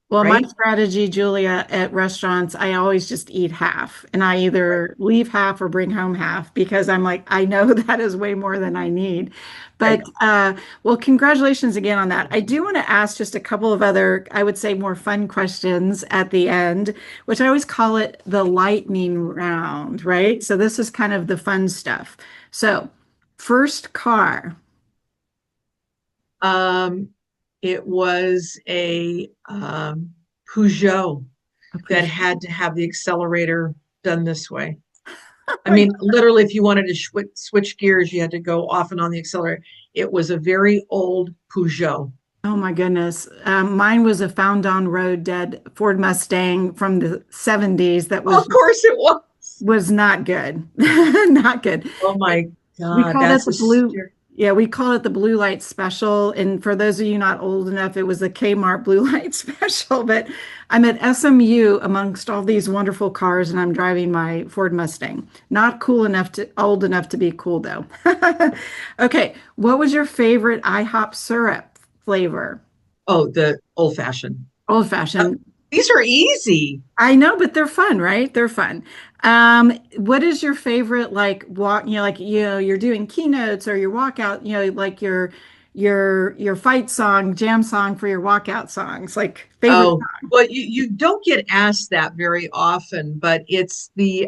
Well, my Right? strategy, Julia, at restaurants, I always just eat half, and I either leave half or bring home half because I'm like, I know that is way more than I need. But Right. well, congratulations again on that. I do want to ask just a couple of other, I would say, more fun questions at the end, which I always call it the lightning round, right? So this is kind of the fun stuff. So, first car. Um, it was a Peugeot that Appreciate. had to have the accelerator done this way. I mean, literally, if you wanted to switch gears, you had to go off and on the accelerator. It was a very old Peugeot. Oh my goodness. Mine was a found on road dead Ford Mustang from the 70s that Of course it was. was not good. Not good. Oh my We God, called it that's the a blue. steer. Yeah, we called it the blue light special. And for those of you not old enough, it was the Kmart blue light special. But I'm at SMU amongst all these wonderful cars, and I'm driving my Ford Mustang. Not cool enough old enough to be cool though. Okay, what was your favorite IHOP syrup flavor? Oh, the old fashioned. Old Uh, fashioned. these are easy. I know, but they're fun, right? They're fun. What is your favorite like walk, like you're doing keynotes or your walkout, like your fight song, jam song for your walkout songs, like favorite Oh, well, you don't get asked that very often, but it's the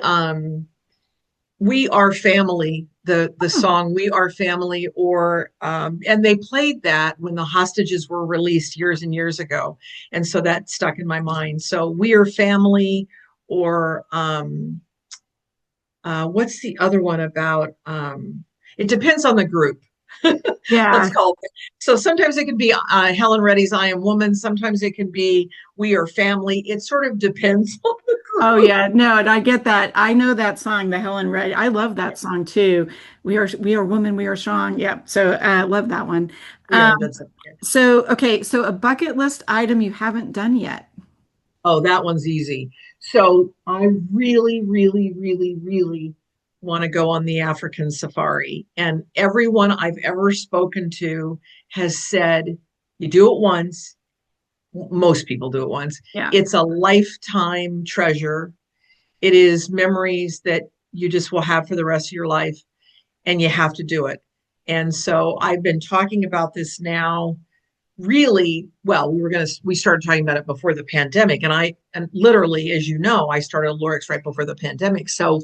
We Are Family, the song? song We Are Family, or and they played that when the hostages were released years and years ago. And so that stuck in my mind. So We Are Family, or what's the other one about? It depends on the group. Let's Yeah. call it. So sometimes it can be Helen Reddy's I Am Woman. Sometimes it can be We Are Family. It sort of depends on the Oh group. yeah, no, and I get that. I know that song, the Helen Reddy. I love that song too. We are women, we are strong. Yeah. So I love that one. We are Um, invincible. so okay, so a bucket list item you haven't done yet. Oh, that one's easy. So I really, really, really, really want to go on the African safari. And everyone I've ever spoken to has said, you do it once. Most people do it once. Yeah. It's a lifetime treasure. It is memories that you just will have for the rest of your life, and you have to do it. And so I've been talking about this now really well. We started talking about it before the pandemic, and literally, as you know, I started Alurx right before the pandemic. So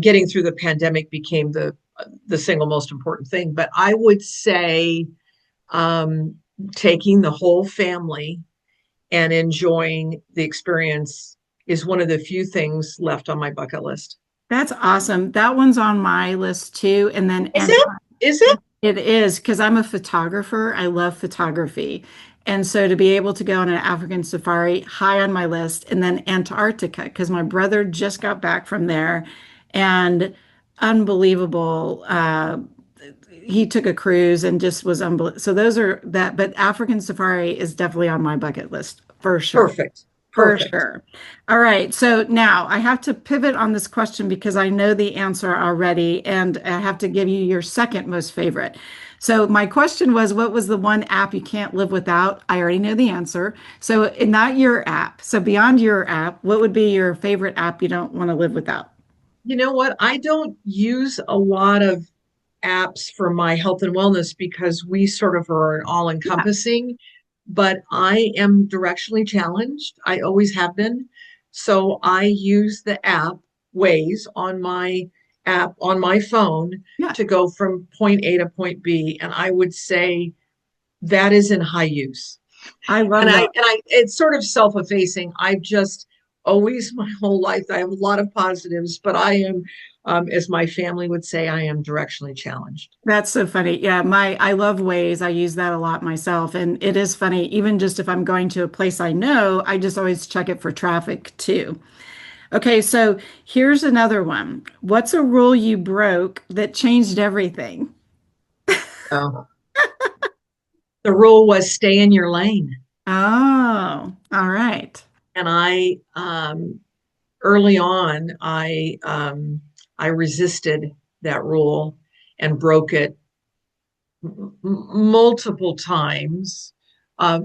getting through the pandemic became the single most important thing. But I would say um, taking the whole family and enjoying the experience is one of the few things left on my bucket list. That's awesome. That one's on my list too. And then Is it? Is it? it is because I'm a photographer. I love photography. And so to be able to go on an African safari, high on my list, and then Antarctica, because my brother just got back from there and unbelievable. He took a cruise and just was unbelievable. So those are that, but African safari is definitely on my bucket list for sure. Perfect. For Perfect. sure. All right. So now I have to pivot on this question because I know the answer already, and I have to give you your second most favorite. So my question was, what was the one app you can't live without? I already know the answer. So not your app. So beyond your app, what would be your favorite app you don't want to live without? You know what? I don't use a lot of apps for my health and wellness because we sort of are all Yeah. encompassing, but I am directionally challenged. I always have been. So I use the app Waze on my app on my phone Yeah. to go from point A to point B. And I would say that is in high use. I love And that. it's sort of self-effacing. I've just always, my whole life, I have a lot of positives, but I am, as my family would say, I am directionally challenged. That's so funny. Yeah, I love Waze. I use that a lot myself. And it is funny, even just if I'm going to a place I know, I just always check it for traffic too. Okay, so here's another one. What's a rule you broke that changed everything? Oh, the rule was stay in your lane. Oh, all right. And early on, I resisted that rule and broke it multiple times, uh,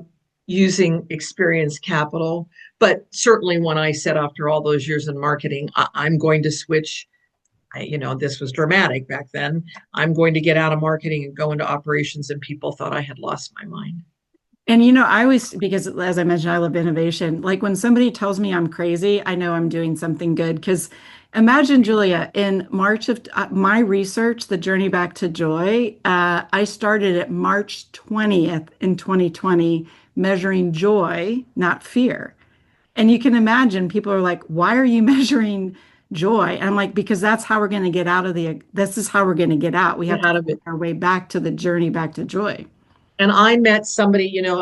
using experience capital. But certainly when I said after all those years in marketing, I'm going to switch. This was dramatic back then. I'm going to get out of marketing and go into operations, and people thought I had lost my mind. And I always, because as I mentioned, I love innovation. Like when somebody tells me I'm crazy, I know I'm doing something good. Because imagine, Julia, in March of my research, The Journey Back to Joy, I started at March 20th in 2020, measuring joy, not fear. And you can imagine people are like, why are you measuring joy? And I'm like, because that's how we're going to get out of this is how we're going to get out. We have Get to out of find it. our way back to the journey back to joy. And I met somebody, I'm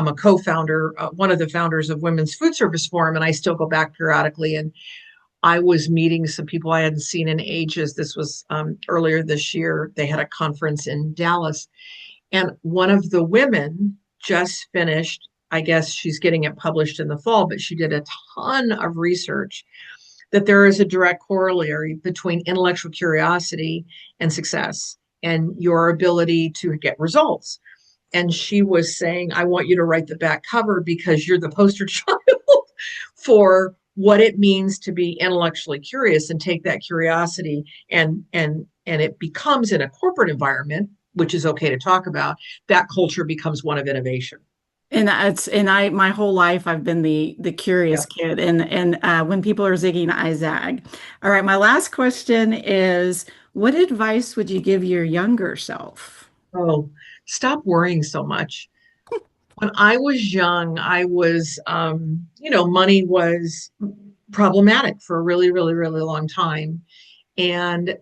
a co-founder, one of the founders of Women's Food Service Forum, and I still go back periodically. And I was meeting some people I hadn't seen in ages. This was earlier this year. They had a conference in Dallas. And one of the women just finished, I guess she's getting it published in the fall, but she did a ton of research that there is a direct corollary between intellectual curiosity and success and your ability to get results. And she was saying, I want you to write the back cover because you're the poster child for what it means to be intellectually curious and take that curiosity and it becomes in a corporate environment, which is okay to talk about, that culture becomes one of innovation. And I my whole life I've been the curious Yeah. kid, and when people are zigging, I zag. All right, my last question is, what advice would you give your younger self? Oh, stop worrying so much. When I was young, money was problematic for a really, really, really long time. And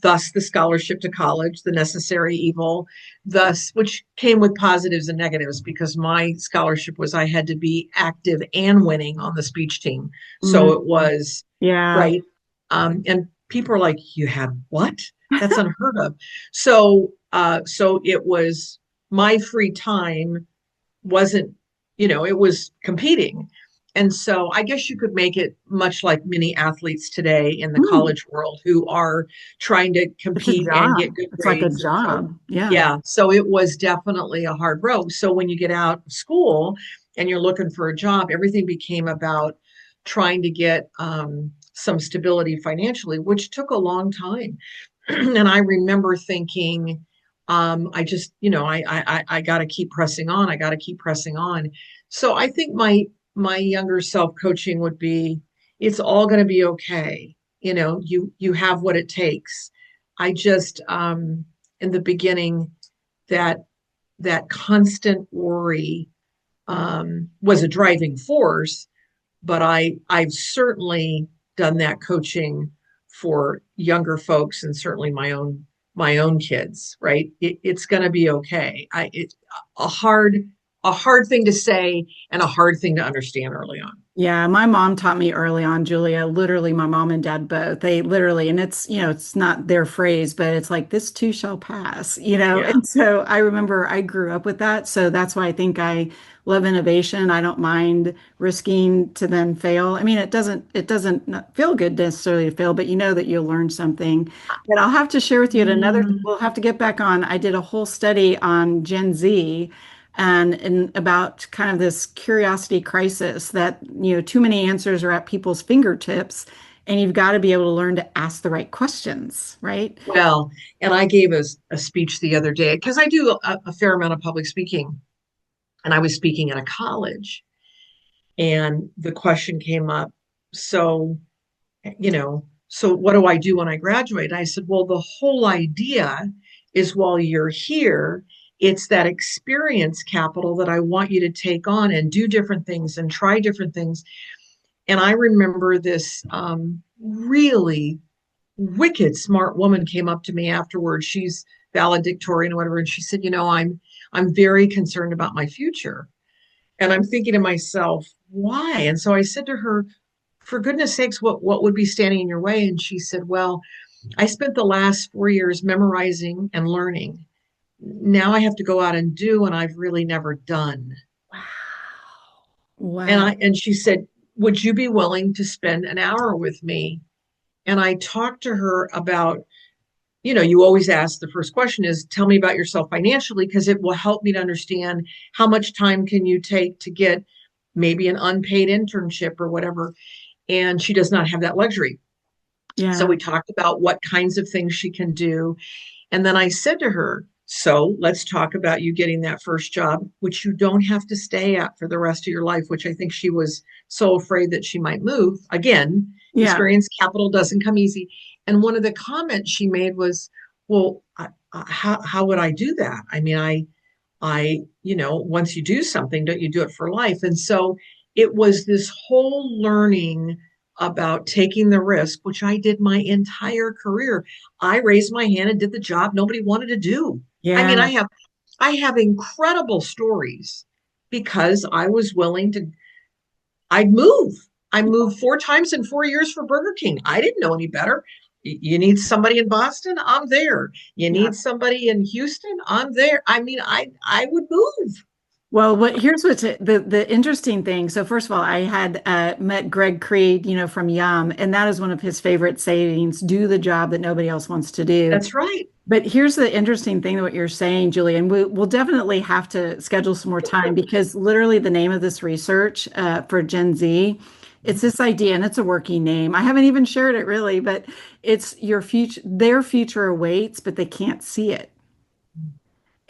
thus the scholarship to college, the necessary evil, thus, which came with positives and negatives because my scholarship was I had to be active and winning on the speech team. So Mhm. it was Yeah. right. And people are like, you had what? That's unheard of. So it was my free time wasn't, it was competing. And so I guess you could make it much like many athletes today in the Mm, college world who are trying to it's a compete and get job. good It's like a grades. And so, job. Yeah. yeah, so it was definitely a hard road. So when you get out of school and you're looking for a job, everything became about trying to get some stability financially, which took a long time. And I remember thinking, I just, I got to keep pressing on. I got to keep pressing on. So I think my younger self coaching would be, it's all going to be okay. You have what it takes. I just, in the beginning, that that constant worry was a driving force, but I've certainly done that coaching for younger folks and certainly my own kids, right? It's going to be okay. It's a hard a hard thing to say and a hard thing to understand early on. Yeah, my mom taught me early on, Julia, literally my mom and dad both. They literally, and it's not their phrase, but it's like this too shall pass. Yeah. And so I remember I grew up with that. So that's why I think I love innovation. I don't mind risking to then fail. I mean, it doesn't not feel good necessarily to fail, but you know that you'll learn something. But I'll have to share with you at another, Mm. we'll have to get back on. I did a whole study on Gen Z and about kind of this curiosity crisis that too many answers are at people's fingertips, and you've got to be able to learn to ask the right questions, right? Well, and I gave a speech the other day because I do a fair amount of public speaking, and I was speaking at a college, and the question came up. So, you know, so what do I do when I graduate? And I said, well, the whole idea is while you're here, it's that experience capital that I want you to take on and do different things and try different things. And I remember this really wicked smart woman came up to me afterwards. She's valedictorian or whatever. And she said, I'm very concerned about my future. And I'm thinking to myself, why? And so I said to her, for goodness sakes, what would be standing in your way? And she said, well, I spent the last 4 years memorizing and learning. Now I have to go out and do, and I've really never done. Wow. And she said, would you be willing to spend an hour with me? And I talked to her about, you always ask, the first question is, tell me about yourself financially, because it will help me to understand how much time can you take to get maybe an unpaid internship or whatever. And she does not have that luxury. Yeah. So we talked about what kinds of things she can do. And then I said to her, so let's talk about you getting that first job, which you don't have to stay at for the rest of your life, which I think she was so afraid that she might move. Again, experience capital doesn't come easy. And one of the comments she made was, well, how would I do that? I mean, once you do something, don't you do it for life? And so it was this whole learning about taking the risk, which I did my entire career. I raised my hand and did the job nobody wanted to do. Yeah. I mean, I have incredible stories because I was willing to, I'd move. I moved 4 times in 4 years for Burger King. I didn't know any better. You need somebody in Boston? I'm there. You need somebody in Houston? I'm there. I mean, I would move. Well, here's what's the interesting thing. So first of all, I had met Greg Creed, from Yum, and that is one of his favorite sayings: "Do the job that nobody else wants to do." That's right. But here's the interesting thing, what you're saying, Julie, and we'll definitely have to schedule some more time, because literally the name of this research for Gen Z, it's this idea, and it's a working name. I haven't even shared it really, but it's your future. Their future awaits, but they can't see it.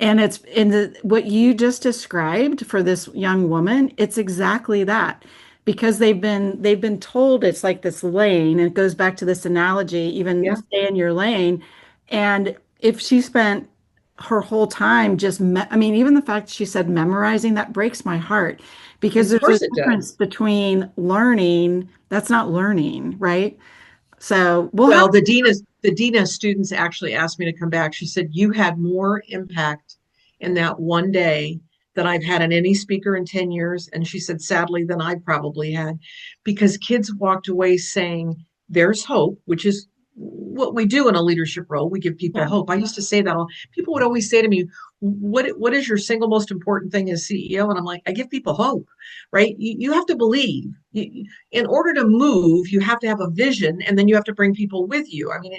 And it's in what you just described for this young woman. It's exactly that, because they've been told it's like this lane, and it goes back to this analogy, even stay in your lane. And if she spent her whole time even the fact she said memorizing, that breaks my heart, because there's a difference between learning. That's not learning, right? So the dean of students actually asked me to come back. She said, you had more impact in that one day than I've had in any speaker in 10 years. And she said, sadly, than I probably had, because kids walked away saying there's hope, which is what we do in a leadership role. We give people hope. I used to say that. People would always say to me, what is your single most important thing as CEO? And I'm like, I give people hope, right? You have to believe. In order to move, you have to have a vision, and then you have to bring people with you. I mean,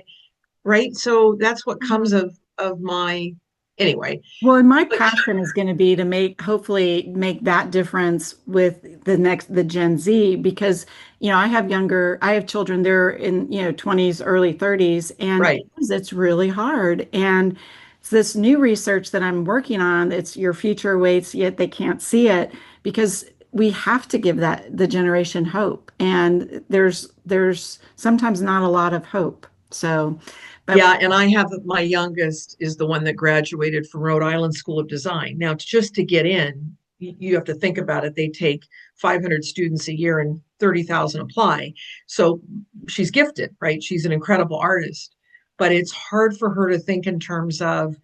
right? So that's what comes of my, anyway. Well, and my passion is going to be to hopefully make that difference with the Gen Z, because, I have children, they're in, 20s, early 30s, and it's really hard. And it's this new research that I'm working on. It's your future waits, yet they can't see it, because we have to give the generation hope. And there's sometimes not a lot of hope. So, and I have my youngest is the one that graduated from Rhode Island School of Design. Now, just to get in, you have to think about it. They take 500 students a year and 30,000 apply. So she's gifted, right? She's an incredible artist, but it's hard for her to think in terms of,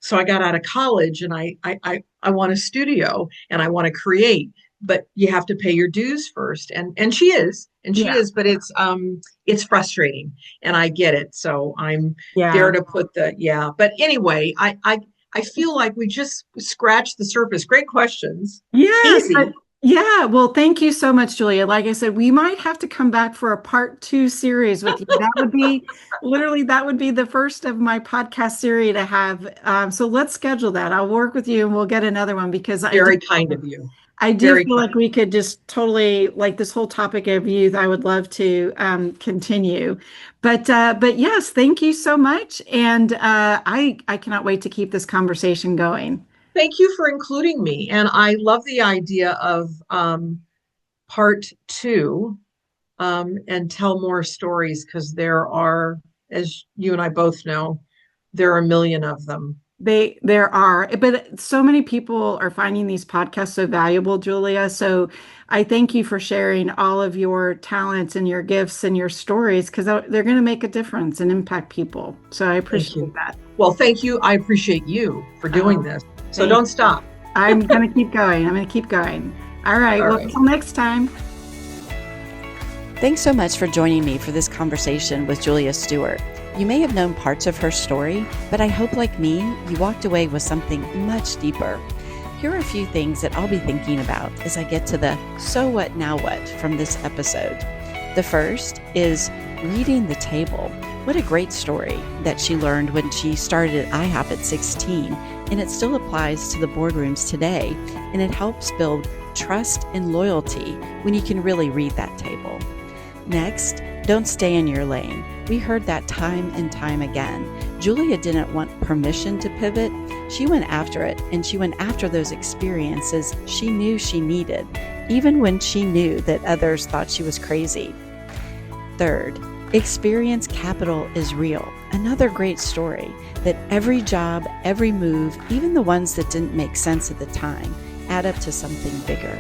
so I got out of college and I want a studio and I want to create, but you have to pay your dues first. And she is, but it's frustrating, and I get it. So I'm there to put but anyway, I feel like we just scratched the surface. Great questions. Yes. Well, thank you so much, Julia. Like I said, we might have to come back for a part 2 series with you. That would be the first of my podcast series to have. So let's schedule that. I'll work with you and we'll get another one, because very kind of you. I do feel like we could just totally, like, this whole topic of youth, I would love to continue. But yes, thank you so much. And I cannot wait to keep this conversation going. Thank you for including me. And I love the idea of part 2 and tell more stories, because there are, as you and I both know, there are a million of them. There are, but so many people are finding these podcasts so valuable, Julia. So I thank you for sharing all of your talents and your gifts and your stories, because they're going to make a difference and impact people. So I appreciate that. Well, thank you. I appreciate you for doing this. So don't stop. I'm going to keep going. I'm going to keep going. All right. Well, until next time. Thanks so much for joining me for this conversation with Julia Stewart. You may have known parts of her story, but I hope, like me, you walked away with something much deeper. Here are a few things that I'll be thinking about as I get to the so what, now what from this episode. The first is reading the table. What a great story that she learned when she started at IHOP at 16, and it still applies to the boardrooms today, and it helps build trust and loyalty when you can really read that table. Next, don't stay in your lane. We heard that time and time again. Julia didn't want permission to pivot. She went after it, and she went after those experiences she knew she needed, even when she knew that others thought she was crazy. Third, experience capital is real. Another great story that every job, every move, even the ones that didn't make sense at the time, add up to something bigger.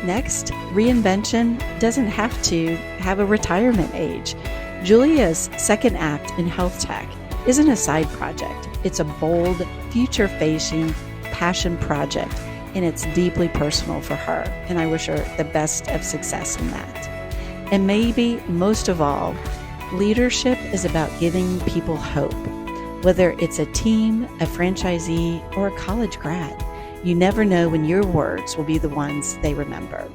Next, reinvention doesn't have to have a retirement age. Julia's second act in health tech isn't a side project. It's a bold, future-facing passion project, and it's deeply personal for her, and I wish her the best of success in that. And maybe most of all, leadership is about giving people hope, whether it's a team, a franchisee, or a college grad. You never know when your words will be the ones they remember.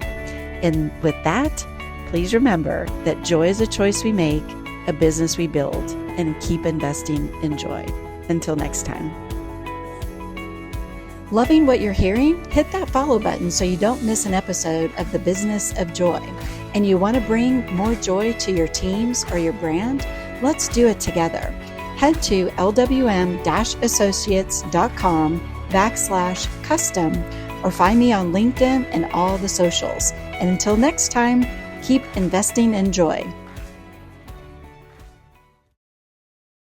And with that, please remember that joy is a choice we make, a business we build, and keep investing in joy. Until next time. Loving what you're hearing? Hit that follow button so you don't miss an episode of The Business of Joy. And you want to bring more joy to your teams or your brand? Let's do it together. Head to lwm-associates.com/custom or find me on LinkedIn and all the socials. And until next time, keep investing in joy.